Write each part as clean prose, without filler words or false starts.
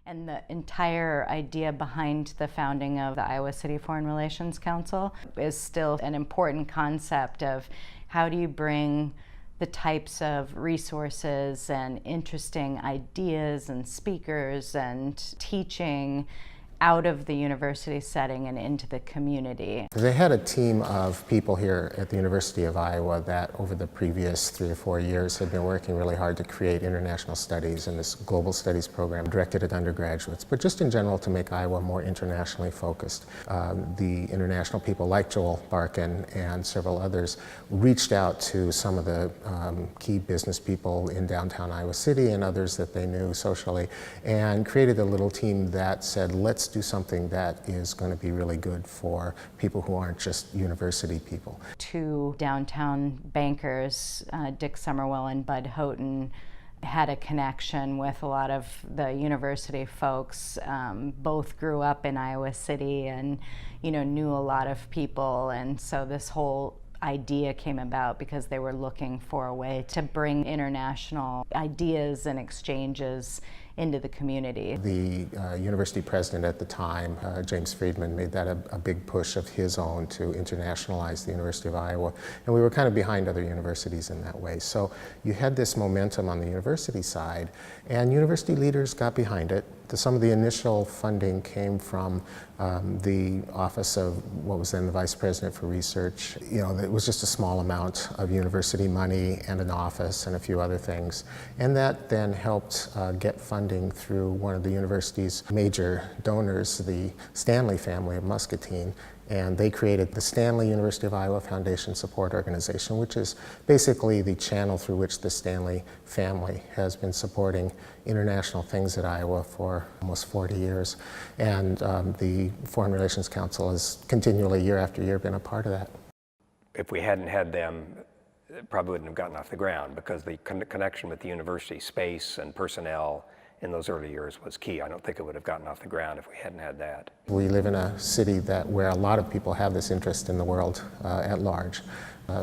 And the entire idea behind the founding of the Iowa City Foreign Relations Council is still an important concept of how do you bring the types of resources and interesting ideas and speakers and teaching out of the university setting and into the community. They had a team of people here at the University of Iowa that over the previous 3 or 4 years had been working really hard to create international studies and this global studies program directed at undergraduates, but just in general to make Iowa more internationally focused. The international people like Joel Barkin and several others reached out to some of the key business people in downtown Iowa City and others that they knew socially and created a little team that said, let's do something that is going to be really good for people who aren't just university people. Two downtown bankers, Dick Somerville and Bud Houghton, had a connection with a lot of the university folks. Both grew up in Iowa City and, knew a lot of people, and so this whole idea came about because they were looking for a way to bring international ideas and exchanges into the community. The university president at the time, James Friedman, made that a big push of his own to internationalize the University of Iowa, and we were kind of behind other universities in that way. So you had this momentum on the university side, and university leaders got behind it. Some of the initial funding came from the office of what was then the vice president for research. It was just a small amount of university money and an office and a few other things. And that then helped get funding through one of the university's major donors, the Stanley family of Muscatine. And they created the Stanley University of Iowa Foundation Support Organization, which is basically the channel through which the Stanley family has been supporting international things at Iowa for almost 40 years. And the Foreign Relations Council has continually, year after year, been a part of that. If we hadn't had them, it probably wouldn't have gotten off the ground, because the connection with the university space and personnel in those early years was key. I don't think it would have gotten off the ground if we hadn't had that. We live in a city where a lot of people have this interest in the world at large.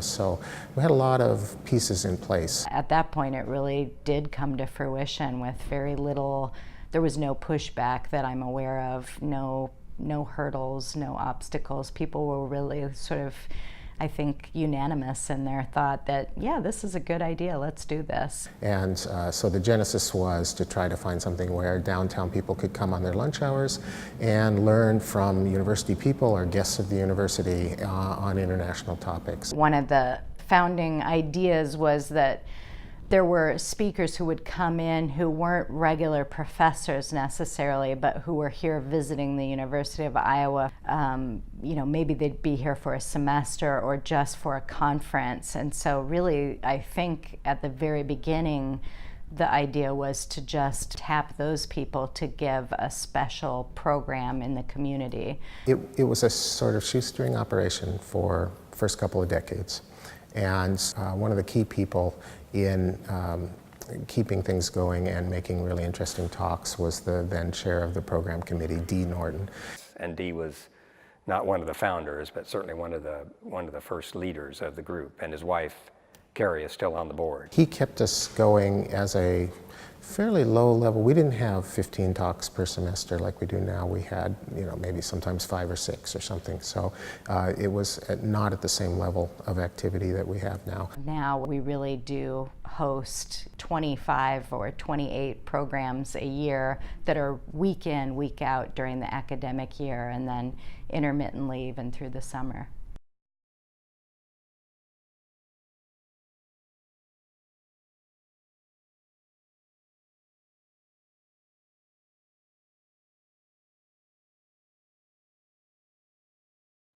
So we had a lot of pieces in place. At that point, it really did come to fruition with very little. There was no pushback that I'm aware of, no hurdles, no obstacles. People were really sort of, I think, unanimous in their thought that, yeah, this is a good idea, let's do this. And so the genesis was to try to find something where downtown people could come on their lunch hours and learn from university people or guests of the university on international topics. One of the founding ideas was that there were speakers who would come in who weren't regular professors necessarily, but who were here visiting the University of Iowa. Maybe they'd be here for a semester or just for a conference. And so really, I think at the very beginning, the idea was to just tap those people to give a special program in the community. It was a sort of shoestring operation for the first couple of decades. And one of the key people in keeping things going and making really interesting talks was the then chair of the program committee, Dee Norton. And Dee was not one of the founders, but certainly one of the first leaders of the group. And his wife, Carrie, is still on the board. He kept us going as a fairly low level. We didn't have 15 talks per semester like we do now. We had, maybe sometimes 5 or 6 or something. So it was not at the same level of activity that we have now. Now we really do host 25 or 28 programs a year that are week in, week out during the academic year, and then intermittently even through the summer.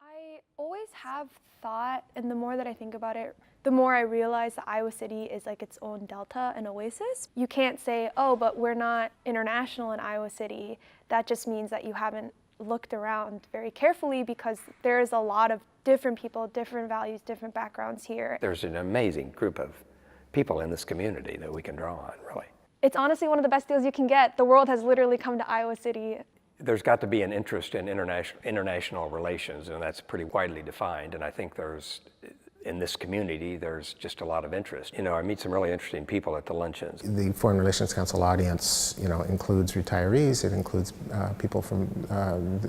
I always have thought, and the more that I think about it, the more I realize that Iowa City is like its own delta and oasis. You can't say, oh, but we're not international in Iowa City. That just means that you haven't looked around very carefully, because there's a lot of different people, different values, different backgrounds here. There's an amazing group of people in this community that we can draw on, really. It's honestly one of the best deals you can get. The world has literally come to Iowa City. There's got to be an interest in international relations, and that's pretty widely defined. And I think there's in this community, there's just a lot of interest. You know, I meet some really interesting people at the luncheons. The Foreign Relations Council audience, you know, includes retirees, it includes people from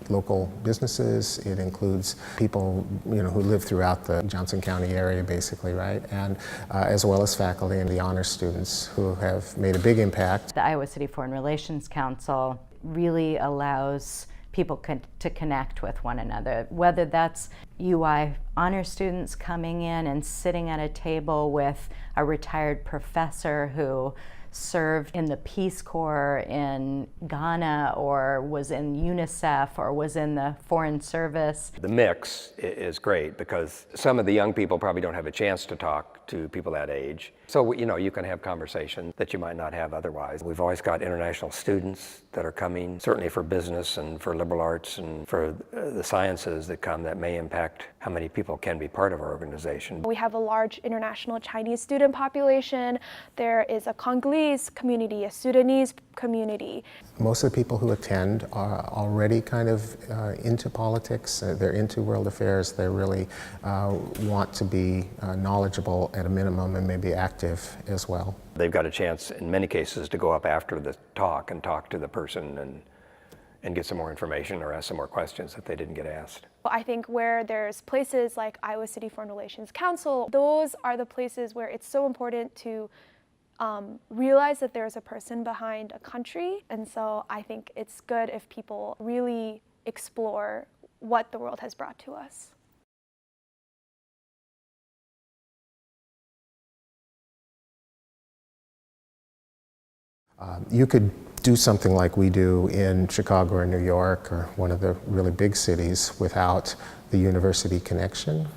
local businesses, it includes people, you know, who live throughout the Johnson County area, basically, right? And as well as faculty and the honors students who have made a big impact. The Iowa City Foreign Relations Council really allows people to connect with one another, whether that's UI honor students coming in and sitting at a table with a retired professor who served in the Peace Corps in Ghana or was in UNICEF or was in the Foreign Service. The mix is great because some of the young people probably don't have a chance to talk to people that age. So, you know, you can have conversations that you might not have otherwise. We've always got international students that are coming, certainly for business and for liberal arts and for the sciences that come that may impact how many people can be part of our organization. We have a large international Chinese student population. There is a Congolese community, a Sudanese community. Most of the people who attend are already kind of into politics, they're into world affairs, they really want to be knowledgeable at a minimum and maybe active as well. They've got a chance in many cases to go up after the talk and talk to the person and get some more information or ask some more questions that they didn't get asked. I think where there's places like Iowa City Foreign Relations Council, those are the places where it's so important to realize that there's a person behind a country. And so I think it's good if people really explore what the world has brought to us. You could do something like we do in Chicago or New York or one of the really big cities without the university connection.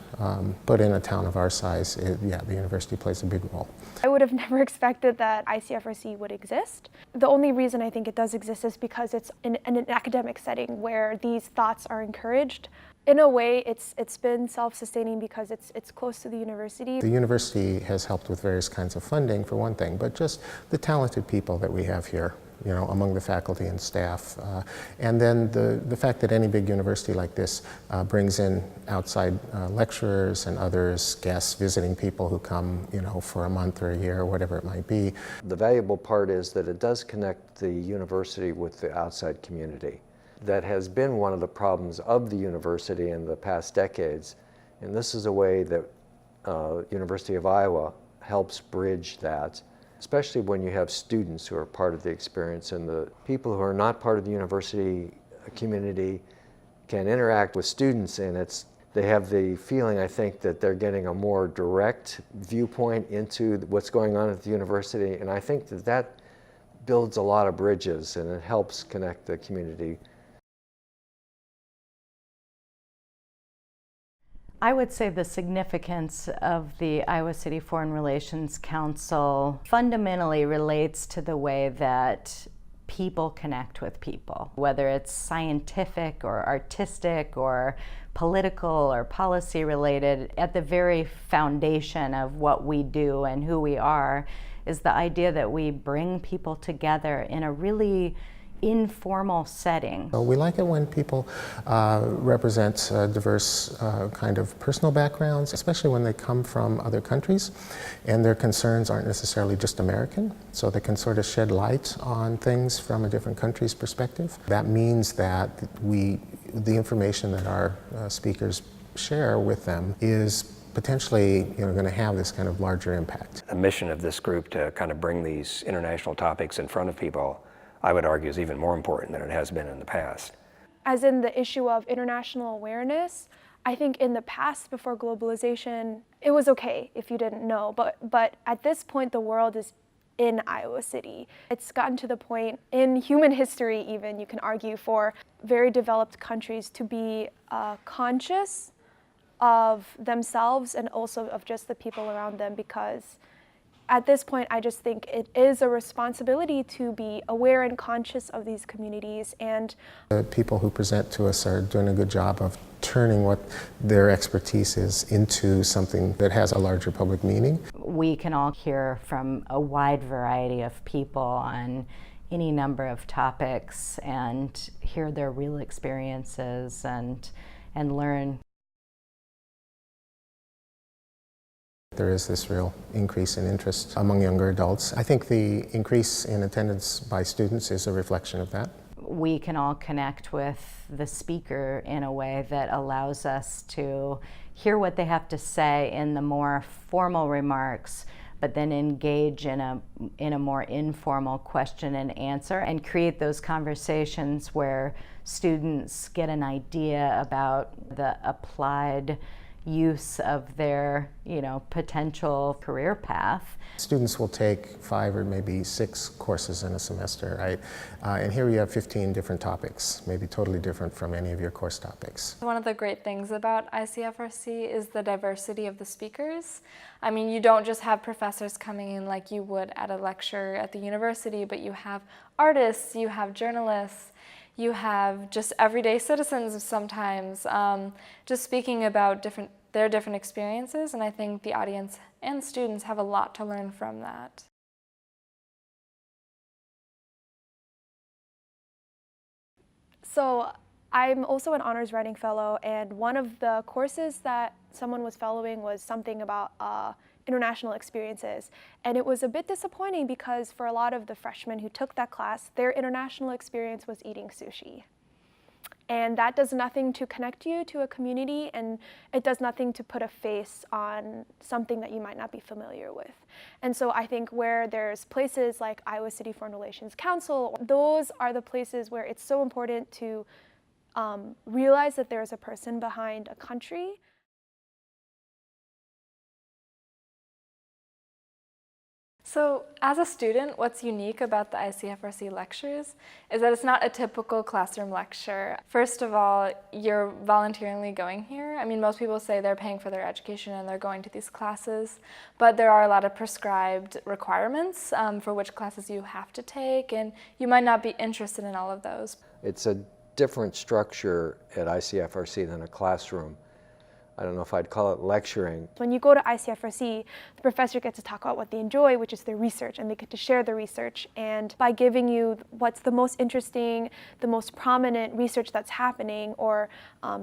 But in a town of our size, the university plays a big role. I would have never expected that ICFRC would exist. The only reason I think it does exist is because it's in an academic setting where these thoughts are encouraged. In a way, it's been self-sustaining because it's close to the university. The university has helped with various kinds of funding, for one thing, but just the talented people that we have here, you know, among the faculty and staff. And then the fact that any big university like this brings in outside lecturers and others, guests, visiting people who come, you know, for a month or a year or whatever it might be. The valuable part is that it does connect the university with the outside community. That has been one of the problems of the university in the past decades, and this is a way that University of Iowa helps bridge that, especially when you have students who are part of the experience, and the people who are not part of the university community can interact with students, and they have the feeling, I think, that they're getting a more direct viewpoint into what's going on at the university, and I think that builds a lot of bridges and it helps connect the community. I would say the significance of the Iowa City Foreign Relations Council fundamentally relates to the way that people connect with people, whether it's scientific or artistic or political or policy related. At the very foundation of what we do and who we are is the idea that we bring people together in a really informal setting. So we like it when people represent diverse kind of personal backgrounds, especially when they come from other countries and their concerns aren't necessarily just American, so they can sort of shed light on things from a different country's perspective. That means that the information that our speakers share with them is potentially, you know, going to have this kind of larger impact. The mission of this group to kind of bring these international topics in front of people, I would argue, is even more important than it has been in the past. As in the issue of international awareness, I think in the past, before globalization, it was okay if you didn't know, but at this point the world is in Iowa City. It's gotten to the point in human history even, you can argue, for very developed countries to be conscious of themselves and also of just the people around them, because at this point, I just think it is a responsibility to be aware and conscious of these communities. And the people who present to us are doing a good job of turning what their expertise is into something that has a larger public meaning. We can all hear from a wide variety of people on any number of topics and hear their real experiences and learn There is this real increase in interest among younger adults. I think the increase in attendance by students is a reflection of that. We can all connect with the speaker in a way that allows us to hear what they have to say in the more formal remarks, but then engage in a more informal question and answer and create those conversations where students get an idea about the applied use of their, potential career path. Students will take 5 or maybe 6 courses in a semester, right? And here you have 15 different topics, maybe totally different from any of your course topics. One of the great things about ICFRC is the diversity of the speakers. I mean, you don't just have professors coming in like you would at a lecture at the university, but you have artists, you have journalists, you have just everyday citizens sometimes, just speaking about their different experiences, and I think the audience and students have a lot to learn from that. So I'm also an honors writing fellow, and one of the courses that someone was following was something about international experiences. And it was a bit disappointing because for a lot of the freshmen who took that class, their international experience was eating sushi. And that does nothing to connect you to a community, and it does nothing to put a face on something that you might not be familiar with. And so I think where there's places like Iowa City Foreign Relations Council, those are the places where it's so important to realize that there's a person behind a country. So as a student, what's unique about the ICFRC lectures is that it's not a typical classroom lecture. First of all, you're voluntarily going here. I mean, most people say they're paying for their education and they're going to these classes, but there are a lot of prescribed requirements for which classes you have to take, and you might not be interested in all of those. It's a different structure at ICFRC than a classroom. I don't know if I'd call it lecturing. When you go to ICFRC, the professor gets to talk about what they enjoy, which is their research, and they get to share their research. And by giving you what's the most interesting, the most prominent research that's happening, or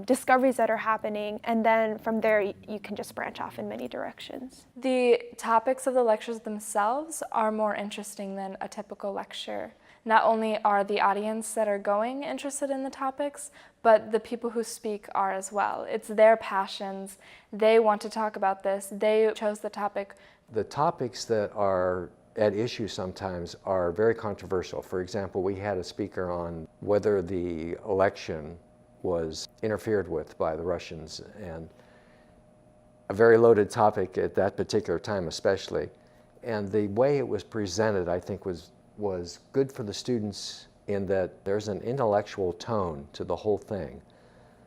discoveries that are happening, and then from there you can just branch off in many directions. The topics of the lectures themselves are more interesting than a typical lecture. Not only are the audience that are going interested in the topics, but the people who speak are as well. It's their passions. They want to talk about this. They chose the topic. The topics that are at issue sometimes are very controversial. For example, we had a speaker on whether the election was interfered with by the Russians, and a very loaded topic at that particular time especially. And the way it was presented, I think, was good for the students in that there's an intellectual tone to the whole thing.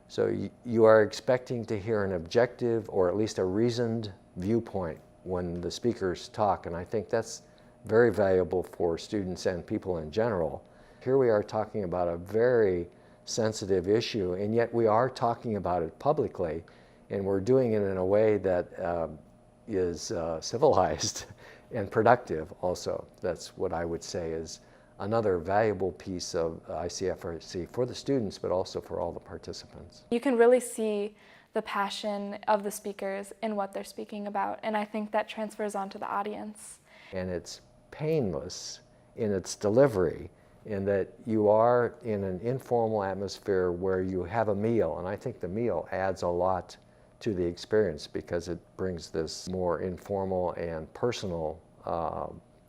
So you are expecting to hear an objective or at least a reasoned viewpoint when the speakers talk, and I think that's very valuable for students and people in general. Here we are talking about a very sensitive issue, and yet we are talking about it publicly, and we're doing it in a way that is civilized and productive also. That's what I would say is another valuable piece of ICFRC for the students, but also for all the participants. You can really see the passion of the speakers in what they're speaking about, and I think that transfers onto the audience. And it's painless in its delivery, in that you are in an informal atmosphere where you have a meal, and I think the meal adds a lot to the experience because it brings this more informal and personal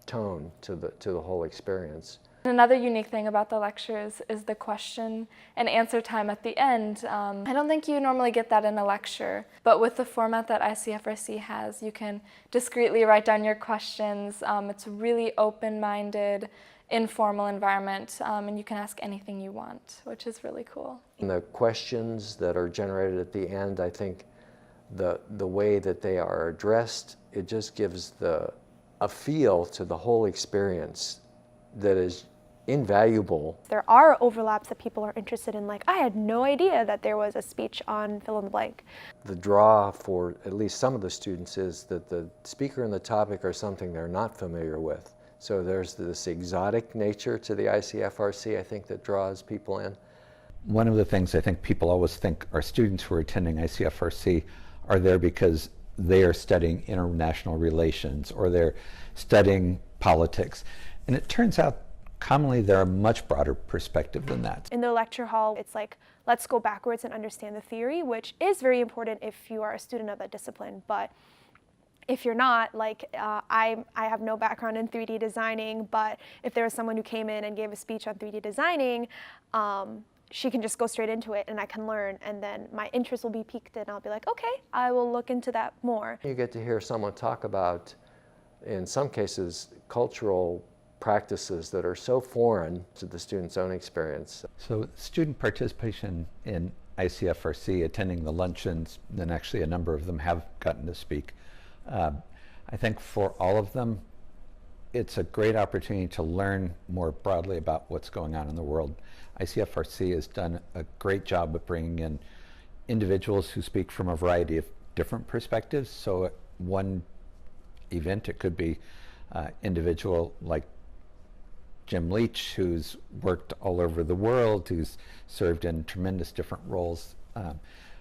tone to the whole experience. Another unique thing about the lectures is the question and answer time at the end. I don't think you normally get that in a lecture, but with the format that ICFRC has, you can discreetly write down your questions. It's a really open-minded, informal environment, and you can ask anything you want, which is really cool. And the questions that are generated at the end, I think the way that they are addressed, it just gives a feel to the whole experience that is invaluable. There are overlaps that people are interested in, like I had no idea that there was a speech on fill in the blank. The draw for at least some of the students is that the speaker and the topic are something they're not familiar with. So there's this exotic nature to the ICFRC, I think, that draws people in. One of the things I think people always think are students who are attending ICFRC are there because they are studying international relations or they're studying politics. And it turns out commonly they're a much broader perspective than that. In the lecture hall, it's like, let's go backwards and understand the theory, which is very important if you are a student of that discipline. But if you're not, like I have no background in 3D designing, but if there was someone who came in and gave a speech on 3D designing, she can just go straight into it and I can learn, and then my interest will be piqued and I'll be like, okay, I will look into that more. You get to hear someone talk about, in some cases, cultural practices that are so foreign to the student's own experience. So student participation in ICFRC, attending the luncheons, and actually a number of them have gotten to speak. I think for all of them, it's a great opportunity to learn more broadly about what's going on in the world. ICFRC has done a great job of bringing in individuals who speak from a variety of different perspectives. So at one event, it could be individual like Jim Leach, who's worked all over the world, who's served in tremendous different roles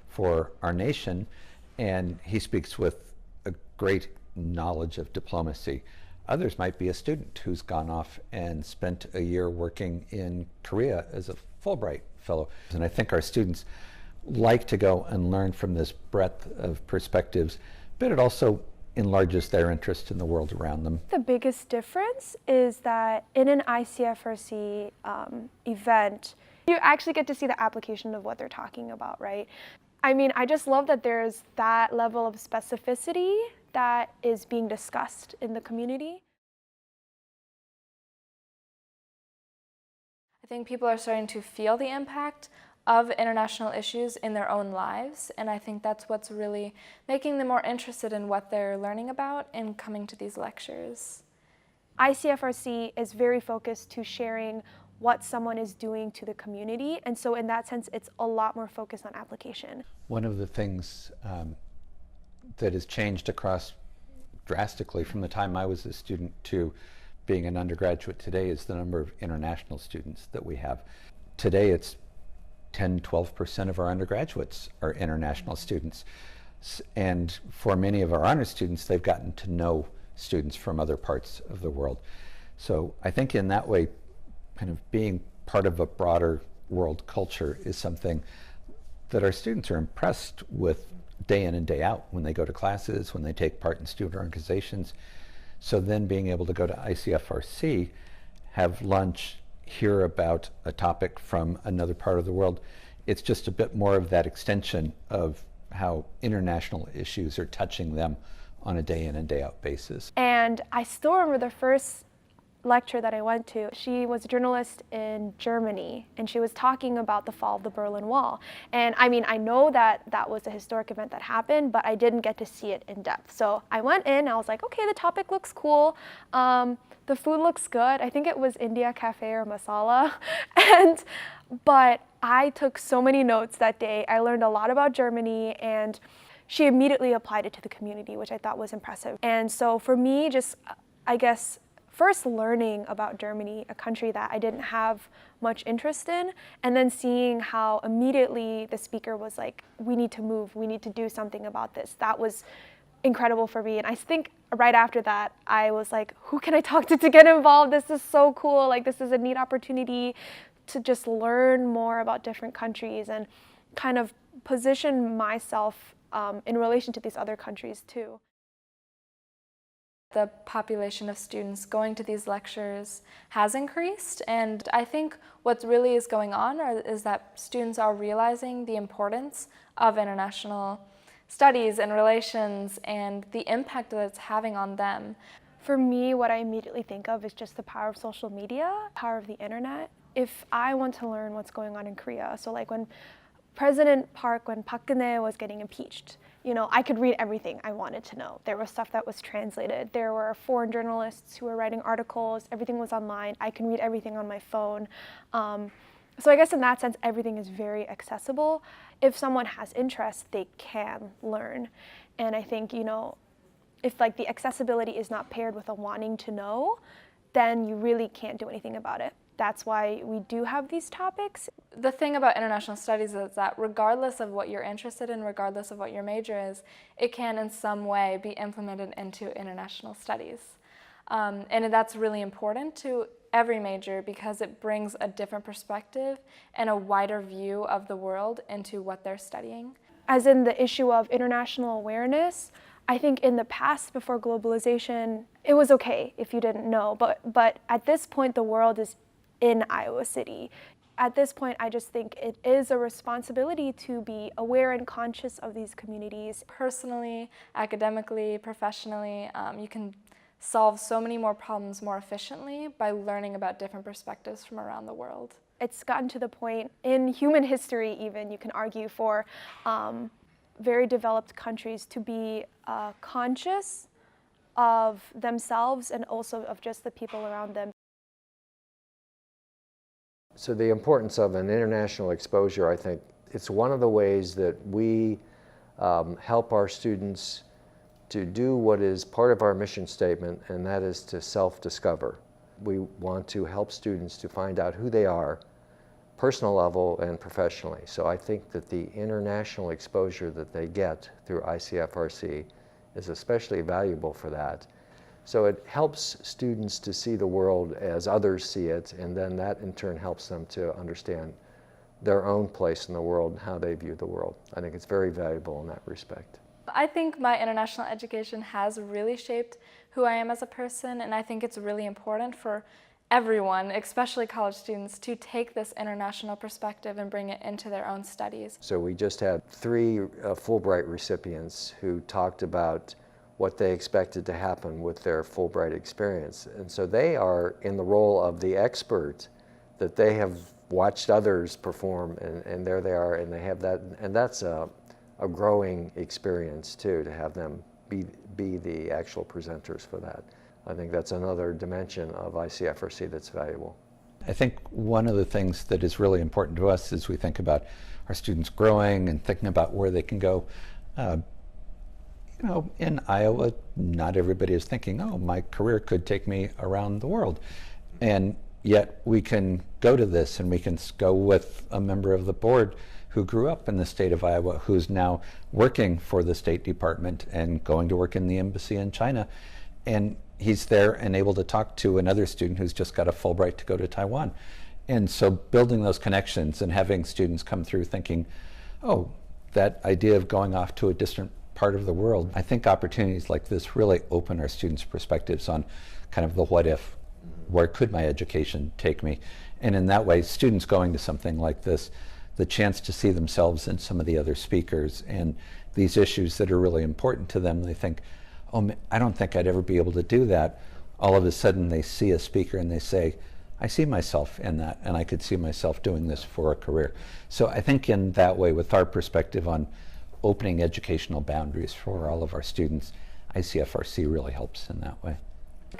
for our nation, and he speaks with a great knowledge of diplomacy. Others might be a student who's gone off and spent a year working in Korea as a Fulbright fellow. And I think our students like to go and learn from this breadth of perspectives, but it also enlarges their interest in the world around them. The biggest difference is that in an ICFRC event, you actually get to see the application of what they're talking about, right? I mean, I just love that there's that level of specificity that is being discussed in the community. I think people are starting to feel the impact of international issues in their own lives, and I think that's what's really making them more interested in what they're learning about and coming to these lectures. ICFRC is very focused to sharing what someone is doing to the community, and so in that sense it's a lot more focused on application. One of the things that has changed across drastically from the time I was a student to being an undergraduate today is the number of international students that we have. Today it's 10-12% of our undergraduates are international students, and for many of our honors students, they've gotten to know students from other parts of the world. So I think in that way, kind of being part of a broader world culture is something that our students are impressed with day in and day out when they go to classes, when they take part in student organizations. So then being able to go to ICFRC, have lunch, hear about a topic from another part of the world, it's just a bit more of that extension of how international issues are touching them on a day in and day out basis. And I still remember the first lecture that I went to. She was a journalist in Germany, and she was talking about the fall of the Berlin Wall. And I mean, I know that that was a historic event that happened, but I didn't get to see it in depth. So I went in, I was like, okay, the topic looks cool. The food looks good. I think it was India Cafe or Masala. But I took so many notes that day. I learned a lot about Germany, and she immediately applied it to the community, which I thought was impressive. And so for me, just, I guess, first learning about Germany, a country that I didn't have much interest in, and then seeing how immediately the speaker was like, we need to move, we need to do something about this. That was incredible for me. And I think right after that, I was like, who can I talk to get involved? This is so cool. Like, this is a neat opportunity to just learn more about different countries and kind of position myself in relation to these other countries too. The population of students going to these lectures has increased, and I think what really is going on is that students are realizing the importance of international studies and relations and the impact that it's having on them. For me, what I immediately think of is just the power of social media, power of the internet. If I want to learn what's going on in Korea, so like when President Park, when Park Geun-hye was getting impeached, you know, I could read everything I wanted to know. There was stuff that was translated. There were foreign journalists who were writing articles. Everything was online. I can read everything on my phone. So I guess in that sense, everything is very accessible. If someone has interest, they can learn. And I think, you know, if like the accessibility is not paired with a wanting to know, then you really can't do anything about it. that's why we do have these topics. The thing about international studies is that regardless of what you're interested in, regardless of what your major is, it can in some way be implemented into international studies. And that's really important to every major because it brings a different perspective and a wider view of the world into what they're studying. As in the issue of international awareness, I think in the past, before globalization, it was okay if you didn't know, but at this point the world is in Iowa City. At this point, I just think it is a responsibility to be aware and conscious of these communities. Personally, academically, professionally, you can solve so many more problems more efficiently by learning about different perspectives from around the world. It's gotten to the point in human history even, you can argue, for very developed countries to be conscious of themselves and also of just the people around them. So the importance of an international exposure, I think, it's one of the ways that we help our students to do what is part of our mission statement, and that is to self-discover. We want to help students to find out who they are, personal level and professionally. So I think that the international exposure that they get through ICFRC is especially valuable for that. So it helps students to see the world as others see it, and then that in turn helps them to understand their own place in the world and how they view the world. I think it's very valuable in that respect. I think my international education has really shaped who I am as a person, and I think it's really important for everyone, especially college students, to take this international perspective and bring it into their own studies. So we just had 3 Fulbright recipients who talked about what they expected to happen with their Fulbright experience. And so they are in the role of the expert that they have watched others perform, and there they are, and they have that, and that's a growing experience too, to have them be the actual presenters for that. I think that's another dimension of ICFRC that's valuable. I think one of the things that is really important to us as we think about our students growing and thinking about where they can go, you know, in Iowa, not everybody is thinking, oh, my career could take me around the world. And yet we can go to this, and we can go with a member of the board who grew up in the state of Iowa, who's now working for the State Department and going to work in the embassy in China. And he's there and able to talk to another student who's just got a Fulbright to go to Taiwan. And so building those connections and having students come through thinking, oh, that idea of going off to a distant part of the world. I think opportunities like this really open our students' perspectives on kind of the what if. Where could my education take me? And in that way, students going to something like this, the chance to see themselves in some of the other speakers and these issues that are really important to them, they think, oh, I don't think I'd ever be able to do that. All of a sudden they see a speaker and they say, I see myself in that, and I could see myself doing this for a career. So I think in that way, with our perspective on opening educational boundaries for all of our students, ICFRC really helps in that way.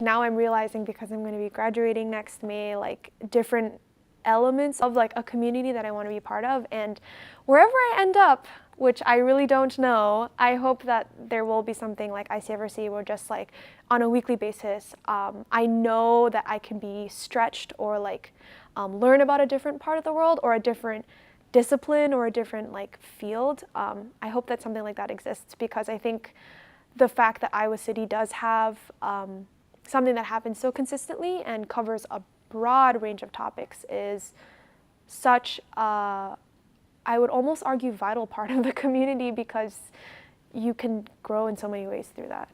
Now I'm realizing, because I'm going to be graduating next May, like different elements of like a community that I want to be part of, and wherever I end up, which I really don't know, I hope that there will be something like ICFRC where just like on a weekly basis, I know that I can be stretched or like learn about a different part of the world or a different discipline or a different like field. I hope that something like that exists, because I think the fact that Iowa City does have something that happens so consistently and covers a broad range of topics is such a, I would almost argue, vital part of the community, because you can grow in so many ways through that.